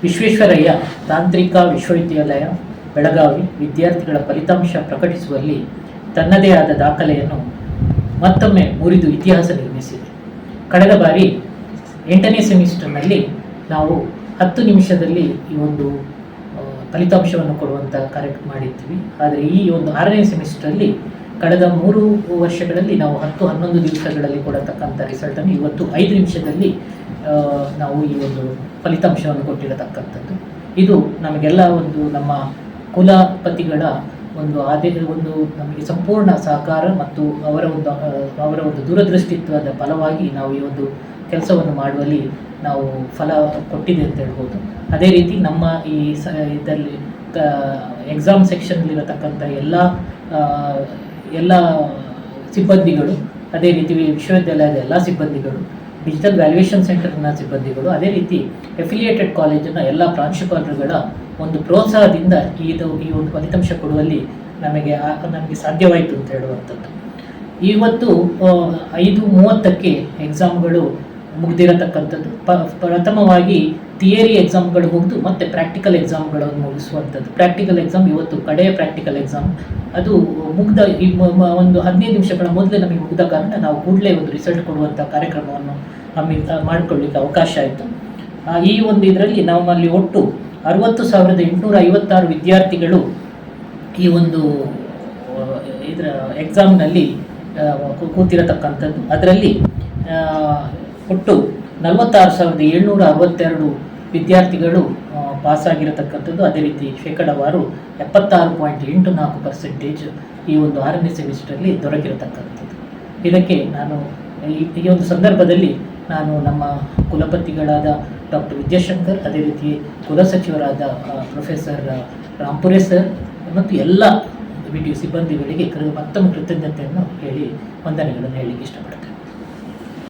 ವಿಶ್ವೇಶ್ವರಯ್ಯ ತಾಂತ್ರಿಕ ವಿಶ್ವವಿದ್ಯಾಲಯ ಬೆಳಗಾವಿ ವಿದ್ಯಾರ್ಥಿಗಳ ಫಲಿತಾಂಶ ಪ್ರಕಟಿಸುವಲ್ಲಿ ತನ್ನದೇ ಆದ ದಾಖಲೆಯನ್ನು ಮತ್ತೊಮ್ಮೆ ಮುರಿದು ಇತಿಹಾಸ ನಿರ್ಮಿಸಿದೆ. ಕಳೆದ ಬಾರಿ 8ನೇ ಸೆಮಿಸ್ಟರ್ನಲ್ಲಿ ನಾವು 10 ನಿಮಿಷದಲ್ಲಿ ಈ ಒಂದು ಫಲಿತಾಂಶವನ್ನು ಕೊಡುವಂಥ ಕಾರ್ಯಕ್ರಮ ಮಾಡಿದ್ವಿ. ಆದರೆ ಈ ಒಂದು 6ನೇ ಸೆಮಿಸ್ಟರಲ್ಲಿ ಕಳೆದ 3 ವರ್ಷಗಳಲ್ಲಿ ನಾವು 10-11 ದಿವಸಗಳಲ್ಲಿ ಕೊಡತಕ್ಕಂಥ ರಿಸಲ್ಟನ್ನು ಇವತ್ತು 5 ನಿಮಿಷದಲ್ಲಿ ನಾವು ಈ ಒಂದು ಫಲಿತಾಂಶವನ್ನು ಕೊಟ್ಟಿರತಕ್ಕಂಥದ್ದು. ಇದು ನಮಗೆಲ್ಲ ಒಂದು ನಮ್ಮ ಕುಲಪತಿಗಳ ಒಂದು ನಮಗೆ ಸಂಪೂರ್ಣ ಸಹಕಾರ ಮತ್ತು ಅವರ ಒಂದು ದೂರದೃಷ್ಟಿತ್ವದ ಫಲವಾಗಿ ನಾವು ಈ ಒಂದು ಕೆಲಸವನ್ನು ಮಾಡುವಲ್ಲಿ ನಾವು ಫಲ ಕೊಟ್ಟಿದೆ ಅಂತ ಹೇಳ್ಬೋದು. ಅದೇ ರೀತಿ ನಮ್ಮ ಈ ಇದರಲ್ಲಿ ಎಕ್ಸಾಮ್ ಸೆಕ್ಷನ್ನಲ್ಲಿರತಕ್ಕಂಥ ಎಲ್ಲ ಸಿಬ್ಬಂದಿಗಳು, ಅದೇ ರೀತಿ ವಿಶ್ವವಿದ್ಯಾಲಯದ ಎಲ್ಲ ಸಿಬ್ಬಂದಿಗಳು, ಡಿಜಿಟಲ್ ವ್ಯಾಲ್ಯೂಯೇಷನ್ ಸೆಂಟರ್ನ ಸಿಬ್ಬಂದಿಗಳು, ಅದೇ ರೀತಿ ಅಫಿಲಿಯೇಟೆಡ್ ಕಾಲೇಜಿನ ಎಲ್ಲ ಪ್ರಾಂಶುಪಾಲರುಗಳ ಒಂದು ಪ್ರೋತ್ಸಾಹದಿಂದ ಈ ಒಂದು ಫಲಿತಾಂಶ ಕೊಡುವಲ್ಲಿ ನಮಗೆ ಸಾಧ್ಯವಾಯಿತು ಅಂತ ಹೇಳುವಂಥದ್ದು. ಇವತ್ತು 5:30ಕ್ಕೆ ಎಕ್ಸಾಮ್ಗಳು ಮುಗಿದಿರತಕ್ಕಂಥದ್ದು. ಪ್ರಥಮವಾಗಿ ಥಿಯರಿ ಎಕ್ಸಾಮ್ಗಳು ಮುಗಿದು ಮತ್ತೆ ಪ್ರಾಕ್ಟಿಕಲ್ ಎಕ್ಸಾಮ್ಗಳನ್ನು ಮುಗಿಸುವಂಥದ್ದು. ಪ್ರಾಕ್ಟಿಕಲ್ ಎಕ್ಸಾಮ್ ಇವತ್ತು ಕಡೆಯ ಪ್ರಾಕ್ಟಿಕಲ್ ಎಕ್ಸಾಮ್ ಅದು ಮುಗ್ದ ಒಂದು 15 ನಿಮಿಷಗಳ ಮೊದಲೇ ನಮಗೆ ಮುಗಿದ ಕಾರಣ ನಾವು ಕೂಡಲೇ ಒಂದು ರಿಸಲ್ಟ್ ಕೊಡುವಂಥ ಕಾರ್ಯಕ್ರಮವನ್ನು ಮಾಡಿಕೊಳ್ಳಿಕ್ಕೆ ಅವಕಾಶ ಆಯಿತು. ಈ ಒಂದು ಇದರಲ್ಲಿ ನಮ್ಮಲ್ಲಿ ಒಟ್ಟು 60,856 ವಿದ್ಯಾರ್ಥಿಗಳು ಈ ಒಂದು ಇದರ ಎಕ್ಸಾಮ್ನಲ್ಲಿ ಕೂತಿರತಕ್ಕಂಥದ್ದು. ಅದರಲ್ಲಿ ಒಟ್ಟು 46,762 ವಿದ್ಯಾರ್ಥಿಗಳು ಪಾಸಾಗಿರತಕ್ಕಂಥದ್ದು. ಅದೇ ರೀತಿ ಶೇಕಡಾವಾರು 76.84% ಈ ಒಂದು 6ನೇ ಸೆಮಿಸ್ಟರಲ್ಲಿ ದೊರಕಿರತಕ್ಕಂಥದ್ದು. ಇದಕ್ಕೆ ನಾನು ಈ ಒಂದು ಸಂದರ್ಭದಲ್ಲಿ ನಾನು ನಮ್ಮ ಕುಲಪತಿಗಳಾದ ಡಾಕ್ಟರ್ ವಿದ್ಯಾಶಂಕರ್, ಅದೇ ರೀತಿ ಕುಲಸಚಿವರಾದ ಪ್ರೊಫೆಸರ್ ರಾಂಪುರೆ ಸರ್ ಮತ್ತು ಎಲ್ಲ ವಿಡಿಯೋ ಸಿಬ್ಬಂದಿಗಳಿಗೆ ಮತ್ತೊಮ್ಮೆ ಕೃತಜ್ಞತೆಯನ್ನು ಹೇಳಿ ವಂದನೆಗಳನ್ನು ಹೇಳಲಿಕ್ಕೆ ಇಷ್ಟಪಡ್ತೇನೆ.